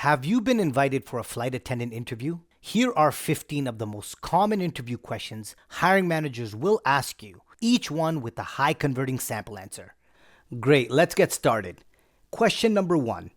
Have you been invited for a flight attendant interview? Here are 15 of the most common interview questions hiring managers will ask you, each one with a high converting sample answer. Great, let's get started. Question number 1.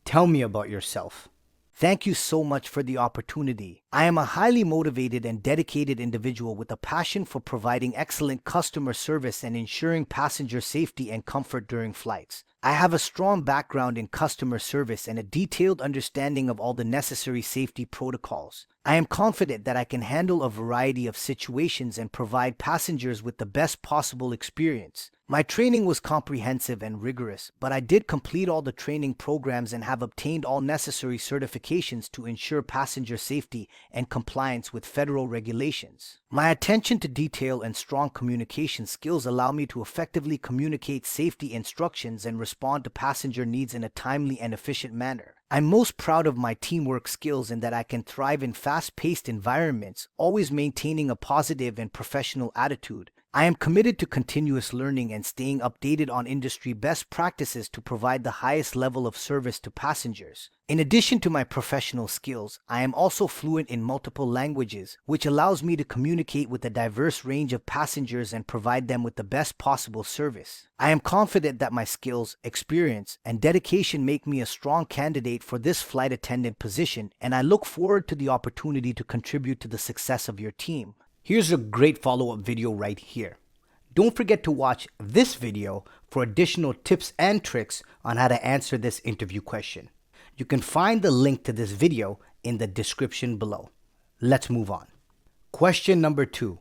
Tell me about yourself. Thank you so much for the opportunity. I am a highly motivated and dedicated individual with a passion for providing excellent customer service and ensuring passenger safety and comfort during flights. I have a strong background in customer service and a detailed understanding of all the necessary safety protocols. I am confident that I can handle a variety of situations and provide passengers with the best possible experience. My training was comprehensive and rigorous, but I did complete all the training programs and have obtained all necessary certifications to ensure passenger safety and compliance with federal regulations. My attention to detail and strong communication skills allow me to effectively communicate safety instructions and respond to passenger needs in a timely and efficient manner. I'm most proud of my teamwork skills in that I can thrive in fast-paced environments, always maintaining a positive and professional attitude. I am committed to continuous learning and staying updated on industry best practices to provide the highest level of service to passengers. In addition to my professional skills, I am also fluent in multiple languages, which allows me to communicate with a diverse range of passengers and provide them with the best possible service. I am confident that my skills, experience, and dedication make me a strong candidate for this flight attendant position, and I look forward to the opportunity to contribute to the success of your team. Here's a great follow-up video right here. Don't forget to watch this video for additional tips and tricks on how to answer this interview question. You can find the link to this video in the description below. Let's move on. Question number 2.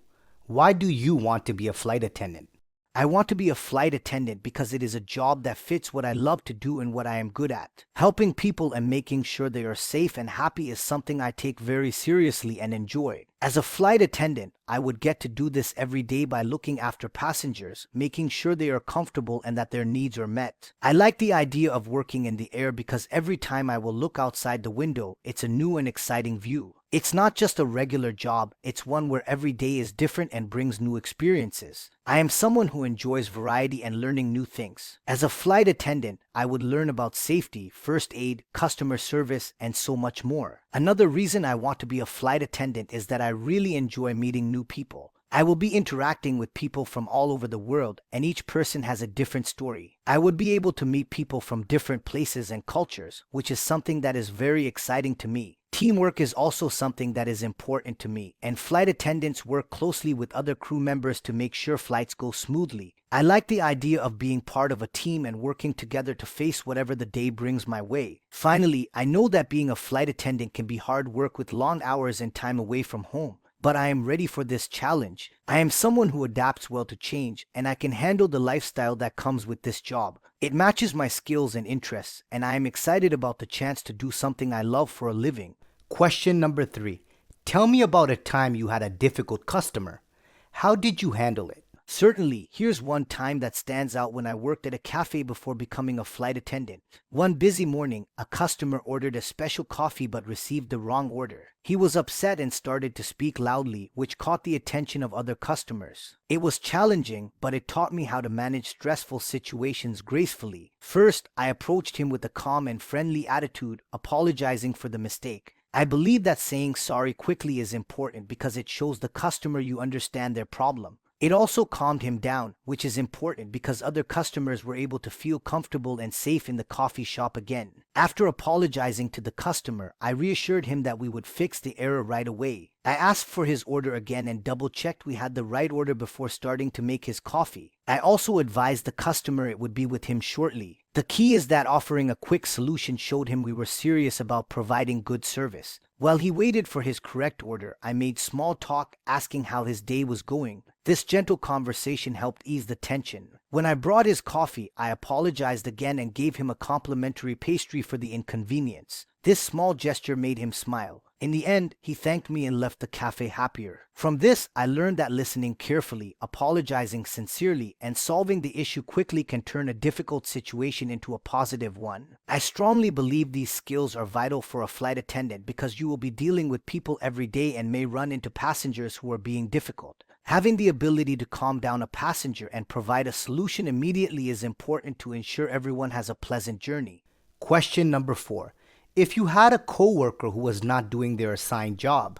Why do you want to be a flight attendant? I want to be a flight attendant because it is a job that fits what I love to do and what I am good at. Helping people and making sure they are safe and happy is something I take very seriously and enjoy. As a flight attendant, I would get to do this every day by looking after passengers, making sure they are comfortable and that their needs are met. I like the idea of working in the air because every time I will look outside the window, it's a new and exciting view. It's not just a regular job, it's one where every day is different and brings new experiences. I am someone who enjoys variety and learning new things. As a flight attendant, I would learn about safety, first aid, customer service, and so much more. Another reason I want to be a flight attendant is that I really enjoy meeting new people. I will be interacting with people from all over the world, and each person has a different story. I would be able to meet people from different places and cultures, which is something that is very exciting to me. Teamwork is also something that is important to me, and flight attendants work closely with other crew members to make sure flights go smoothly. I like the idea of being part of a team and working together to face whatever the day brings my way. Finally, I know that being a flight attendant can be hard work with long hours and time away from home. But I am ready for this challenge. I am someone who adapts well to change, and I can handle the lifestyle that comes with this job. It matches my skills and interests, and I am excited about the chance to do something I love for a living. Question number 3. Tell me about a time you had a difficult customer. How did you handle it? Certainly, here's one time that stands out when I worked at a cafe before becoming a flight attendant. One busy morning, a customer ordered a special coffee but received the wrong order. He was upset and started to speak loudly, which caught the attention of other customers. It was challenging, but it taught me how to manage stressful situations gracefully. First, I approached him with a calm and friendly attitude, apologizing for the mistake. I believe that saying sorry quickly is important because it shows the customer you understand their problem. It also calmed him down, which is important because other customers were able to feel comfortable and safe in the coffee shop again. After apologizing to the customer, I reassured him that we would fix the error right away. I asked for his order again and double-checked we had the right order before starting to make his coffee. I also advised the customer it would be with him shortly. The key is that offering a quick solution showed him we were serious about providing good service. While he waited for his correct order, I made small talk, asking how his day was going. This gentle conversation helped ease the tension. When I brought his coffee, I apologized again and gave him a complimentary pastry for the inconvenience. This small gesture made him smile. In the end, he thanked me and left the cafe happier. From this, I learned that listening carefully, apologizing sincerely, and solving the issue quickly can turn a difficult situation into a positive one. I strongly believe these skills are vital for a flight attendant because you will be dealing with people every day and may run into passengers who are being difficult. Having the ability to calm down a passenger and provide a solution immediately is important to ensure everyone has a pleasant journey. Question number 4. If you had a coworker who was not doing their assigned job,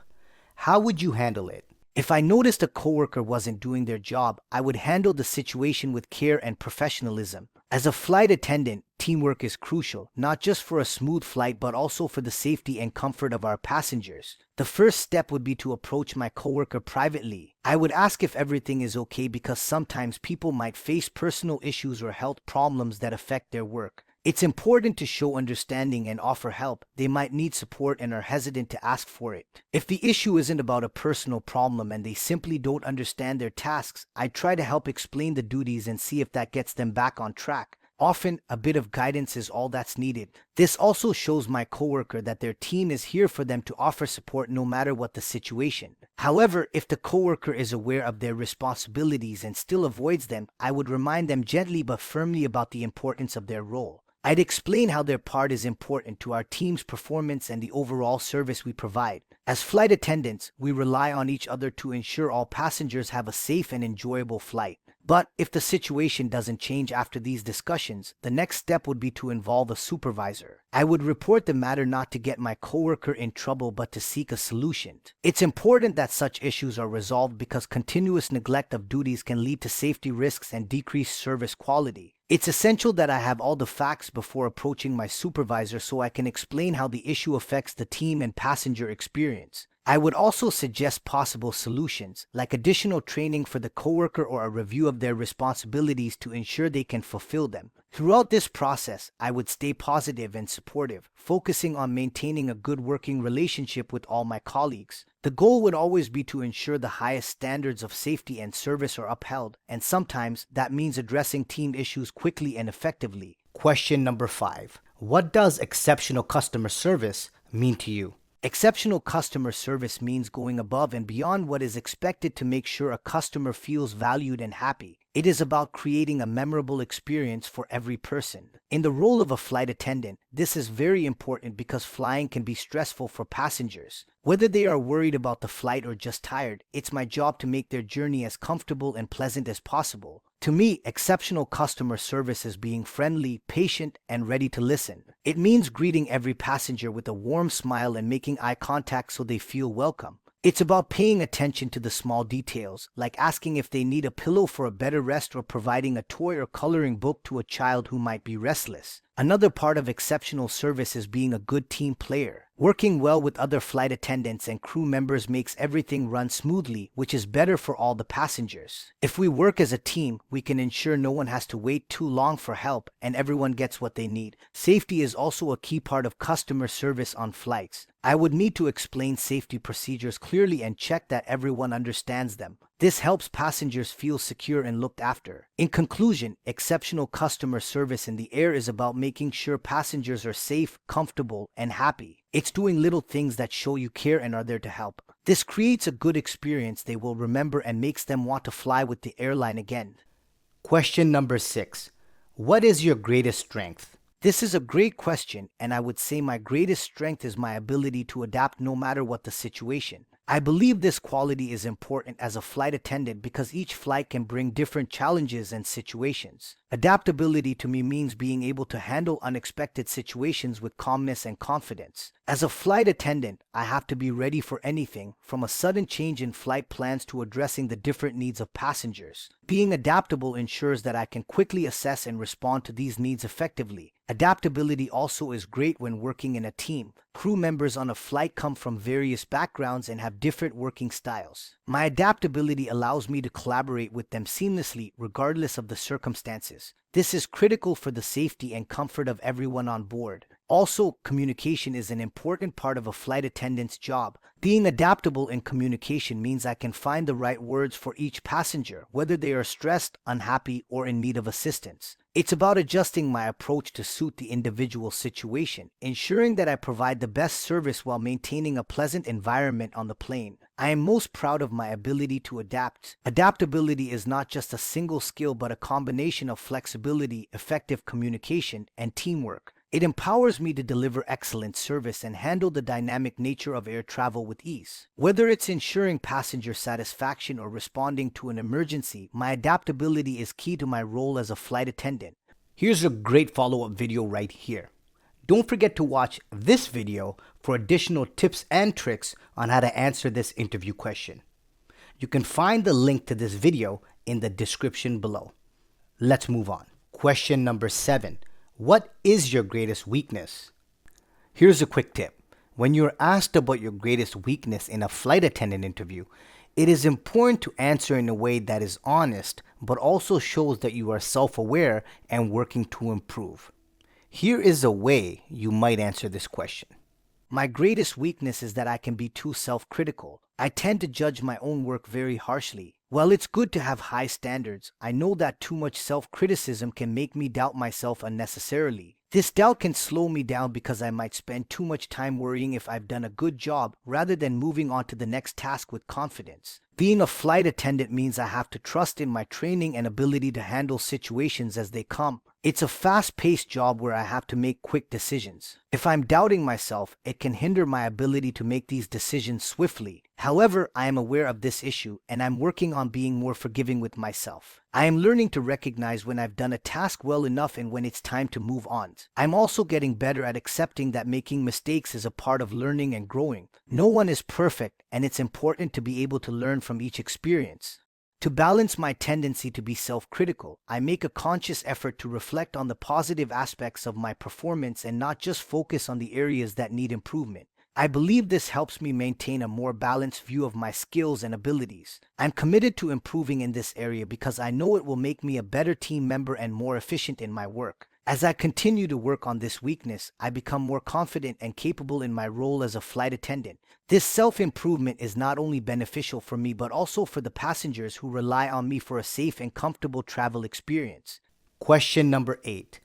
how would you handle it? If I noticed a coworker wasn't doing their job, I would handle the situation with care and professionalism. As a flight attendant, teamwork is crucial, not just for a smooth flight but also for the safety and comfort of our passengers. The first step would be to approach my coworker privately. I would ask if everything is okay because sometimes people might face personal issues or health problems that affect their work. It's important to show understanding and offer help. They might need support and are hesitant to ask for it. If the issue isn't about a personal problem and they simply don't understand their tasks, I try to help explain the duties and see if that gets them back on track. Often, a bit of guidance is all that's needed. This also shows my coworker that their team is here for them to offer support no matter what the situation. However, if the coworker is aware of their responsibilities and still avoids them, I would remind them gently but firmly about the importance of their role. I'd explain how their part is important to our team's performance and the overall service we provide. As flight attendants, we rely on each other to ensure all passengers have a safe and enjoyable flight. But if the situation doesn't change after these discussions, the next step would be to involve a supervisor. I would report the matter not to get my coworker in trouble but to seek a solution. It's important that such issues are resolved because continuous neglect of duties can lead to safety risks and decreased service quality. It's essential that I have all the facts before approaching my supervisor so I can explain how the issue affects the team and passenger experience. I would also suggest possible solutions, like additional training for the coworker or a review of their responsibilities to ensure they can fulfill them. Throughout this process, I would stay positive and supportive, focusing on maintaining a good working relationship with all my colleagues. The goal would always be to ensure the highest standards of safety and service are upheld, and sometimes that means addressing team issues quickly and effectively. Question number 5. What does exceptional customer service mean to you? Exceptional customer service means going above and beyond what is expected to make sure a customer feels valued and happy. It is about creating a memorable experience for every person. In the role of a flight attendant, this is very important because flying can be stressful for passengers. Whether they are worried about the flight or just tired, it's my job to make their journey as comfortable and pleasant as possible. To me, exceptional customer service is being friendly, patient, and ready to listen. It means greeting every passenger with a warm smile and making eye contact so they feel welcome. It's about paying attention to the small details, like asking if they need a pillow for a better rest or providing a toy or coloring book to a child who might be restless. Another part of exceptional service is being a good team player. Working well with other flight attendants and crew members makes everything run smoothly, which is better for all the passengers. If we work as a team, we can ensure no one has to wait too long for help and everyone gets what they need. Safety is also a key part of customer service on flights. I would need to explain safety procedures clearly and check that everyone understands them. This helps passengers feel secure and looked after. In conclusion, exceptional customer service in the air is about making sure passengers are safe, comfortable, and happy. It's doing little things that show you care and are there to help. This creates a good experience they will remember and makes them want to fly with the airline again. Question number 6. What is your greatest strength? This is a great question, and I would say my greatest strength is my ability to adapt no matter what the situation. I believe this quality is important as a flight attendant because each flight can bring different challenges and situations. Adaptability to me means being able to handle unexpected situations with calmness and confidence. As a flight attendant, I have to be ready for anything, from a sudden change in flight plans to addressing the different needs of passengers. Being adaptable ensures that I can quickly assess and respond to these needs effectively. Adaptability also is great when working in a team. Crew members on a flight come from various backgrounds and have different working styles. My adaptability allows me to collaborate with them seamlessly regardless of the circumstances. This is critical for the safety and comfort of everyone on board. Also, communication is an important part of a flight attendant's job. Being adaptable in communication means I can find the right words for each passenger, whether they are stressed, unhappy, or in need of assistance. It's about adjusting my approach to suit the individual situation, ensuring that I provide the best service while maintaining a pleasant environment on the plane. I am most proud of my ability to adapt. Adaptability is not just a single skill but a combination of flexibility, effective communication, and teamwork. It empowers me to deliver excellent service and handle the dynamic nature of air travel with ease. Whether it's ensuring passenger satisfaction or responding to an emergency, my adaptability is key to my role as a flight attendant. Here's a great follow-up video right here. Don't forget to watch this video for additional tips and tricks on how to answer this interview question. You can find the link to this video in the description below. Let's move on. Question number 7. What is your greatest weakness? Here's a quick tip. When you're asked about your greatest weakness in a flight attendant interview, it is important to answer in a way that is honest, but also shows that you are self-aware and working to improve. Here is a way you might answer this question. My greatest weakness is that I can be too self-critical. I tend to judge my own work very harshly. While it's good to have high standards, I know that too much self-criticism can make me doubt myself unnecessarily. This doubt can slow me down because I might spend too much time worrying if I've done a good job rather than moving on to the next task with confidence. Being a flight attendant means I have to trust in my training and ability to handle situations as they come. It's a fast-paced job where I have to make quick decisions. If I'm doubting myself, it can hinder my ability to make these decisions swiftly. However, I am aware of this issue and I'm working on being more forgiving with myself. I am learning to recognize when I've done a task well enough and when it's time to move on. I'm also getting better at accepting that making mistakes is a part of learning and growing. No one is perfect, and it's important to be able to learn from each experience. To balance my tendency to be self-critical, I make a conscious effort to reflect on the positive aspects of my performance and not just focus on the areas that need improvement. I believe this helps me maintain a more balanced view of my skills and abilities. I'm committed to improving in this area because I know it will make me a better team member and more efficient in my work. As I continue to work on this weakness, I become more confident and capable in my role as a flight attendant. This self-improvement is not only beneficial for me but also for the passengers who rely on me for a safe and comfortable travel experience. Question number 8.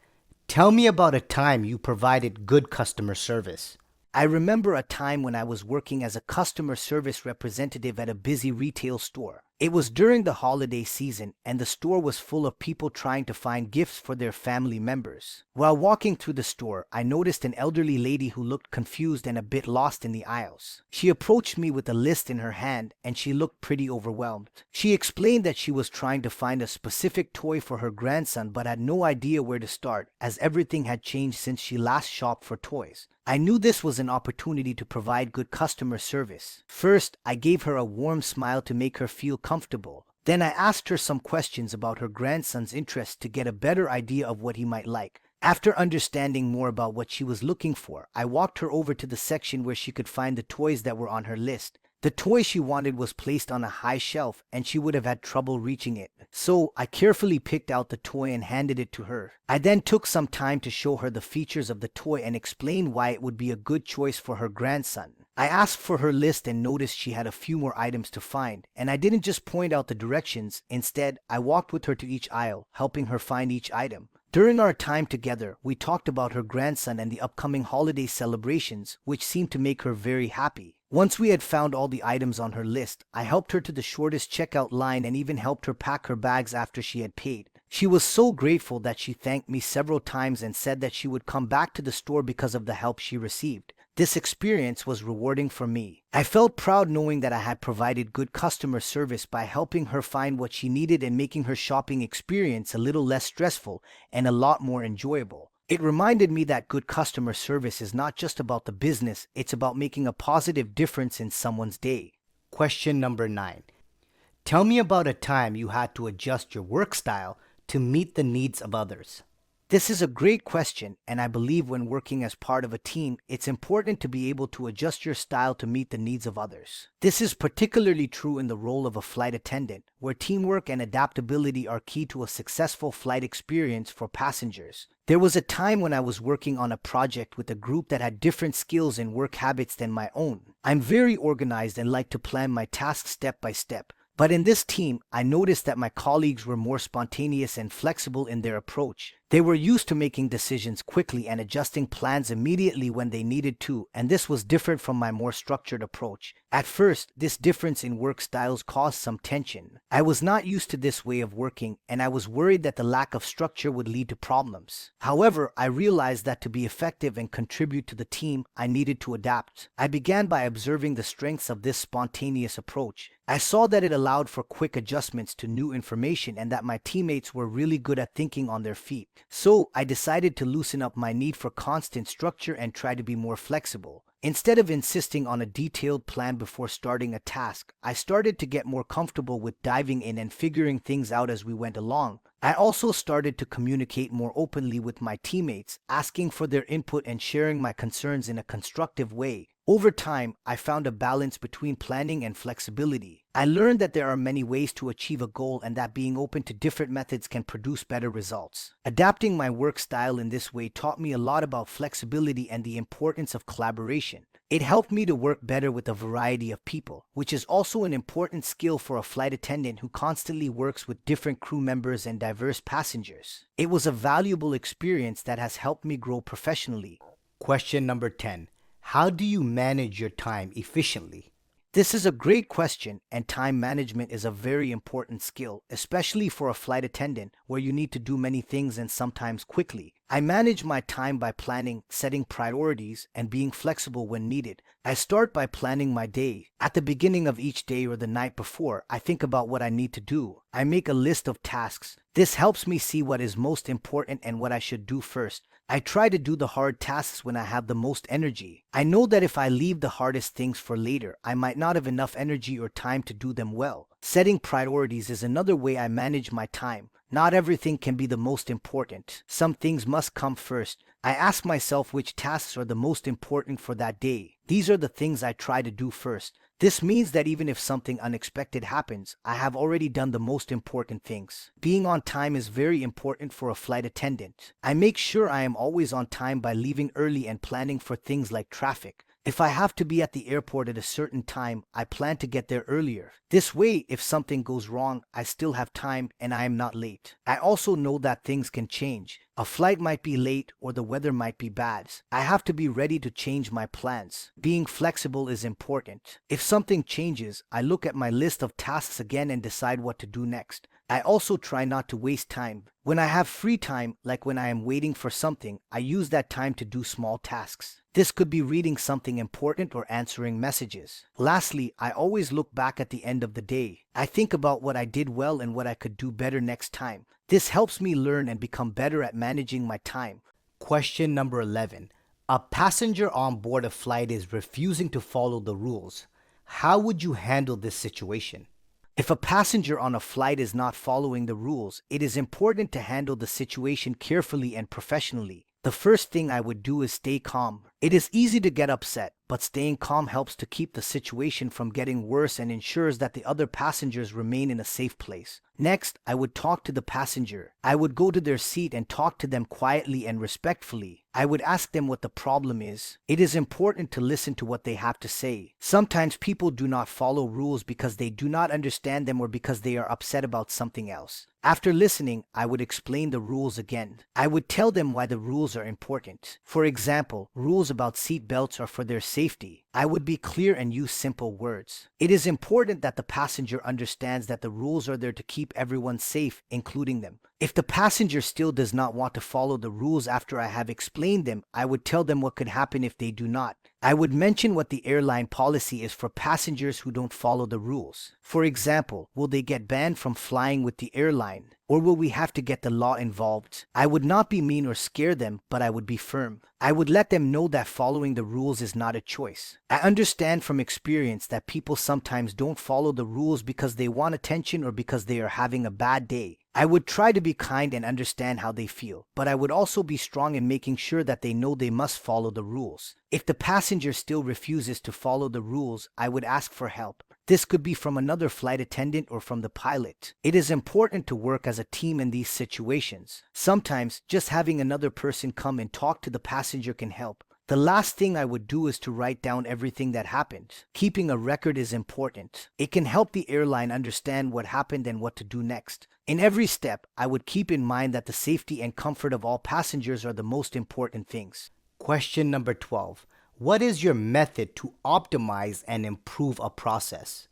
Tell me about a time you provided good customer service. I remember a time when I was working as a customer service representative at a busy retail store. It was during the holiday season, and the store was full of people trying to find gifts for their family members. While walking through the store, I noticed an elderly lady who looked confused and a bit lost in the aisles. She approached me with a list in her hand, and she looked pretty overwhelmed. She explained that she was trying to find a specific toy for her grandson but had no idea where to start, as everything had changed since she last shopped for toys. I knew this was an opportunity to provide good customer service. First, I gave her a warm smile to make her feel comfortable. Then I asked her some questions about her grandson's interests to get a better idea of what he might like. After understanding more about what she was looking for, I walked her over to the section where she could find the toys that were on her list. The toy she wanted was placed on a high shelf and she would have had trouble reaching it. So I carefully picked out the toy and handed it to her. I then took some time to show her the features of the toy and explain why it would be a good choice for her grandson. I asked for her list and noticed she had a few more items to find, and I didn't just point out the directions. Instead, I walked with her to each aisle, helping her find each item. During our time together, we talked about her grandson and the upcoming holiday celebrations, which seemed to make her very happy. Once we had found all the items on her list, I helped her to the shortest checkout line and even helped her pack her bags after she had paid. She was so grateful that she thanked me several times and said that she would come back to the store because of the help she received. This experience was rewarding for me. I felt proud knowing that I had provided good customer service by helping her find what she needed and making her shopping experience a little less stressful and a lot more enjoyable. It reminded me that good customer service is not just about the business, it's about making a positive difference in someone's day. Question number 9. Tell me about a time you had to adjust your work style to meet the needs of others. This is a great question, and I believe when working as part of a team, it's important to be able to adjust your style to meet the needs of others. This is particularly true in the role of a flight attendant, where teamwork and adaptability are key to a successful flight experience for passengers. There was a time when I was working on a project with a group that had different skills and work habits than my own. I'm very organized and like to plan my tasks step by step. But in this team, I noticed that my colleagues were more spontaneous and flexible in their approach. They were used to making decisions quickly and adjusting plans immediately when they needed to, and this was different from my more structured approach. At first, this difference in work styles caused some tension. I was not used to this way of working, and I was worried that the lack of structure would lead to problems. However, I realized that to be effective and contribute to the team, I needed to adapt. I began by observing the strengths of this spontaneous approach. I saw that it allowed for quick adjustments to new information and that my teammates were really good at thinking on their feet. So I decided to loosen up my need for constant structure and try to be more flexible. Instead of insisting on a detailed plan before starting a task, I started to get more comfortable with diving in and figuring things out as we went along. I also started to communicate more openly with my teammates, asking for their input and sharing my concerns in a constructive way. Over time, I found a balance between planning and flexibility. I learned that there are many ways to achieve a goal and that being open to different methods can produce better results. Adapting my work style in this way taught me a lot about flexibility and the importance of collaboration. It helped me to work better with a variety of people, which is also an important skill for a flight attendant who constantly works with different crew members and diverse passengers. It was a valuable experience that has helped me grow professionally. Question number 10. How do you manage your time efficiently? This is a great question, and time management is a very important skill, especially for a flight attendant where you need to do many things and sometimes quickly. I manage my time by planning, setting priorities, and being flexible when needed. I start by planning my day. At the beginning of each day or the night before, I think about what I need to do. I make a list of tasks. This helps me see what is most important and what I should do first. I try to do the hard tasks when I have the most energy. I know that if I leave the hardest things for later, I might not have enough energy or time to do them well. Setting priorities is another way I manage my time. Not everything can be the most important. Some things must come first. I ask myself which tasks are the most important for that day. These are the things I try to do first. This means that even if something unexpected happens, I have already done the most important things. Being on time is very important for a flight attendant. I make sure I am always on time by leaving early and planning for things like traffic. If I have to be at the airport at a certain time, I plan to get there earlier. This way, if something goes wrong, I still have time and I am not late. I also know that things can change. A flight might be late or the weather might be bad. I have to be ready to change my plans. Being flexible is important. If something changes, I look at my list of tasks again and decide what to do next. I also try not to waste time. When I have free time, like when I am waiting for something, I use that time to do small tasks. This could be reading something important or answering messages. Lastly, I always look back at the end of the day. I think about what I did well and what I could do better next time. This helps me learn and become better at managing my time. Question number 11. A passenger on board a flight is refusing to follow the rules. How would you handle this situation? If a passenger on a flight is not following the rules, it is important to handle the situation carefully and professionally. The first thing I would do is stay calm. It is easy to get upset, but staying calm helps to keep the situation from getting worse and ensures that the other passengers remain in a safe place. Next, I would talk to the passenger. I would go to their seat and talk to them quietly and respectfully. I would ask them what the problem is. It is important to listen to what they have to say. Sometimes people do not follow rules because they do not understand them or because they are upset about something else. After listening, I would explain the rules again. I would tell them why the rules are important. For example, rules about seat belts are for their safety. I would be clear and use simple words. It is important that the passenger understands that the rules are there to keep everyone safe, including them. If the passenger still does not want to follow the rules after I have explained them, I would tell them what could happen if they do not. I would mention what the airline policy is for passengers who don't follow the rules. For example, will they get banned from flying with the airline? Or will we have to get the law involved? I would not be mean or scare them, but I would be firm. I would let them know that following the rules is not a choice. I understand from experience that people sometimes don't follow the rules because they want attention or because they are having a bad day. I would try to be kind and understand how they feel, but I would also be strong in making sure that they know they must follow the rules. If the passenger still refuses to follow the rules, I would ask for help. This could be from another flight attendant or from the pilot. It is important to work as a team in these situations. Sometimes, just having another person come and talk to the passenger can help. The last thing I would do is to write down everything that happened. Keeping a record is important. It can help the airline understand what happened and what to do next. In every step, I would keep in mind that the safety and comfort of all passengers are the most important things. Question number 12. What is your method to optimize and improve a process?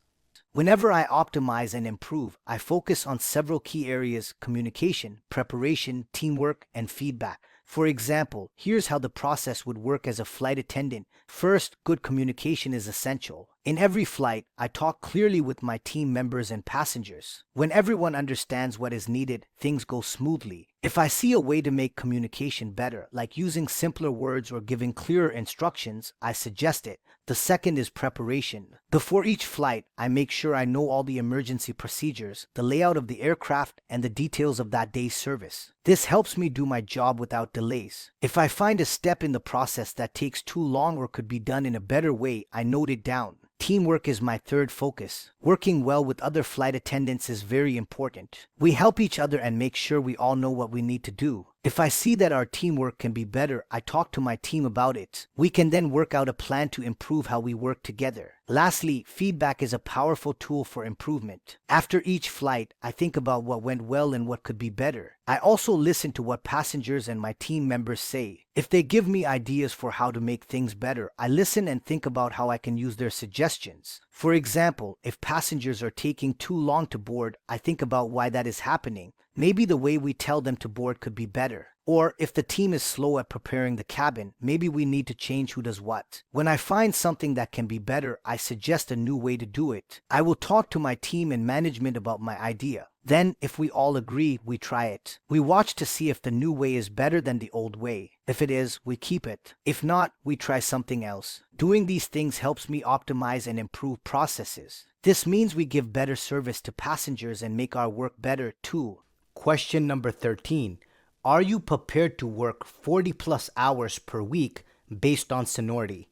Whenever I optimize and improve, I focus on several key areas: communication, preparation, teamwork, and feedback. For example, here's how the process would work as a flight attendant. First, good communication is essential. In every flight, I talk clearly with my team members and passengers. When everyone understands what is needed, things go smoothly. If I see a way to make communication better, like using simpler words or giving clearer instructions, I suggest it. The second is preparation. Before each flight, I make sure I know all the emergency procedures, the layout of the aircraft, and the details of that day's service. This helps me do my job without delays. If I find a step in the process that takes too long or could be done in a better way, I note it down. Teamwork is my third focus. Working well with other flight attendants is very important. We help each other and make sure we all know what we need to do. If I see that our teamwork can be better, I talk to my team about it. We can then work out a plan to improve how we work together. Lastly, feedback is a powerful tool for improvement. After each flight, I think about what went well and what could be better. I also listen to what passengers and my team members say. If they give me ideas for how to make things better, I listen and think about how I can use their suggestions. For example, if passengers are taking too long to board, I think about why that is happening. Maybe the way we tell them to board could be better. Or if the team is slow at preparing the cabin, maybe we need to change who does what. When I find something that can be better, I suggest a new way to do it. I will talk to my team and management about my idea. Then, if we all agree, we try it. We watch to see if the new way is better than the old way. If it is, we keep it. If not, we try something else. Doing these things helps me optimize and improve processes. This means we give better service to passengers and make our work better too. Question number 13. Are you prepared to work 40 plus hours per week based on seniority?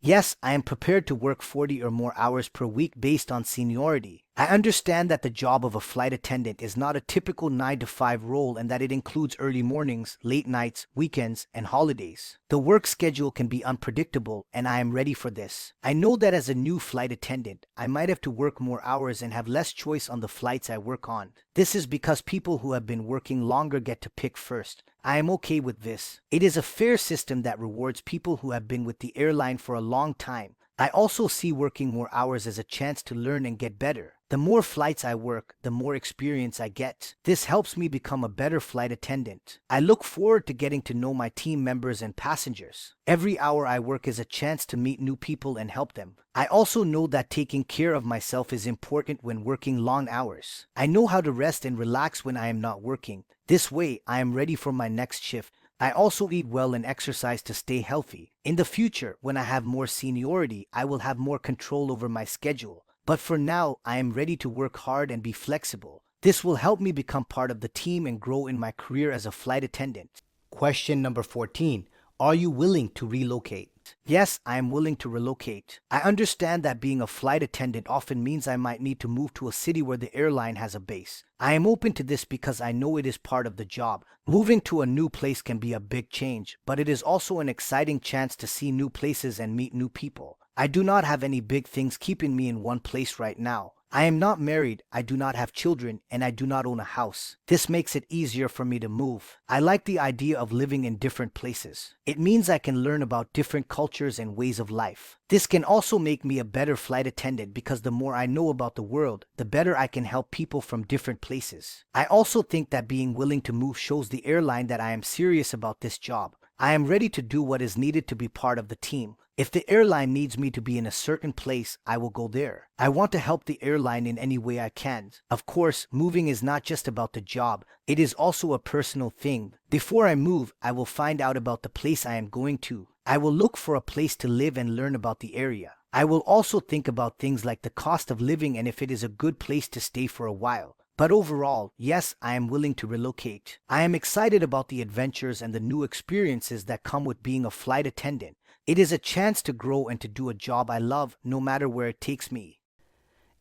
Yes, I am prepared to work 40 or more hours per week based on seniority. I understand that the job of a flight attendant is not a typical 9 to 5 role and that it includes early mornings, late nights, weekends, and holidays. The work schedule can be unpredictable, and I am ready for this. I know that as a new flight attendant, I might have to work more hours and have less choice on the flights I work on. This is because people who have been working longer get to pick first. I am okay with this. It is a fair system that rewards people who have been with the airline for a long time. I also see working more hours as a chance to learn and get better. The more flights I work, the more experience I get. This helps me become a better flight attendant. I look forward to getting to know my team members and passengers. Every hour I work is a chance to meet new people and help them. I also know that taking care of myself is important when working long hours. I know how to rest and relax when I am not working. This way, I am ready for my next shift. I also eat well and exercise to stay healthy. In the future, when I have more seniority, I will have more control over my schedule. But for now, I am ready to work hard and be flexible. This will help me become part of the team and grow in my career as a flight attendant. Question number 14. Are you willing to relocate? Yes, I am willing to relocate. I understand that being a flight attendant often means I might need to move to a city where the airline has a base. I am open to this because I know it is part of the job. Moving to a new place can be a big change, but it is also an exciting chance to see new places and meet new people. I do not have any big things keeping me in one place right now. I am not married, I do not have children, and I do not own a house. This makes it easier for me to move. I like the idea of living in different places. It means I can learn about different cultures and ways of life. This can also make me a better flight attendant because the more I know about the world, the better I can help people from different places. I also think that being willing to move shows the airline that I am serious about this job. I am ready to do what is needed to be part of the team. If the airline needs me to be in a certain place, I will go there. I want to help the airline in any way I can. Of course, moving is not just about the job, it is also a personal thing. Before I move, I will find out about the place I am going to. I will look for a place to live and learn about the area. I will also think about things like the cost of living and if it is a good place to stay for a while. But overall, yes, I am willing to relocate. I am excited about the adventures and the new experiences that come with being a flight attendant. It is a chance to grow and to do a job I love, no matter where it takes me.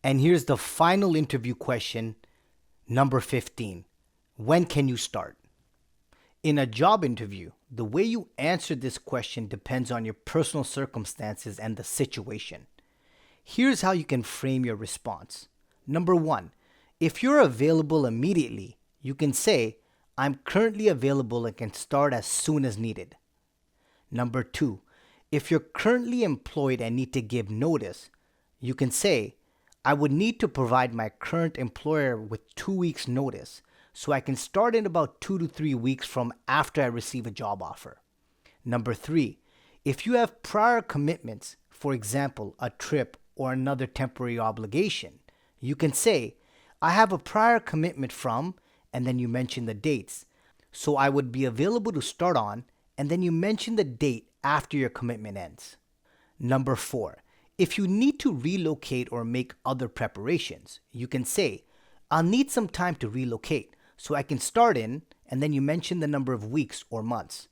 And here's the final interview question, number 15. When can you start? In a job interview, the way you answer this question depends on your personal circumstances and the situation. Here's how you can frame your response. Number 1. If you're available immediately, you can say, I'm currently available and can start as soon as needed. Number 2. If you're currently employed and need to give notice, you can say, I would need to provide my current employer with 2 weeks notice so I can start in about 2 to 3 weeks from after I receive a job offer. Number 3. If you have prior commitments, for example, a trip or another temporary obligation. You can say, I have a prior commitment from, and then you mention the dates. So I would be available to start on, and then you mention the date after your commitment ends. Number 4, if you need to relocate or make other preparations, you can say, I'll need some time to relocate, so I can start in, and then you mention the number of weeks or months.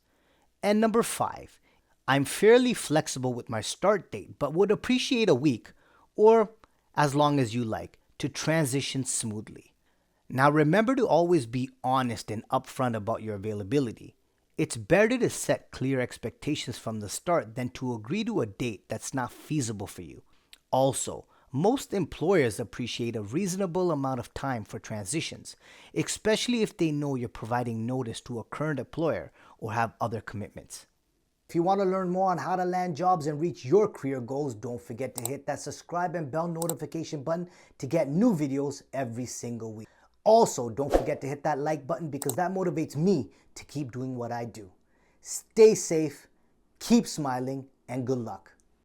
And number 5, I'm fairly flexible with my start date, but would appreciate a week, or as long as you like, to transition smoothly. Now remember to always be honest and upfront about your availability. It's better to set clear expectations from the start than to agree to a date that's not feasible for you. Also, most employers appreciate a reasonable amount of time for transitions, especially if they know you're providing notice to a current employer or have other commitments. If you want to learn more on how to land jobs and reach your career goals, don't forget to hit that subscribe and bell notification button to get new videos every single week. Also, don't forget to hit that like button because that motivates me to keep doing what I do. Stay safe, keep smiling, and good luck.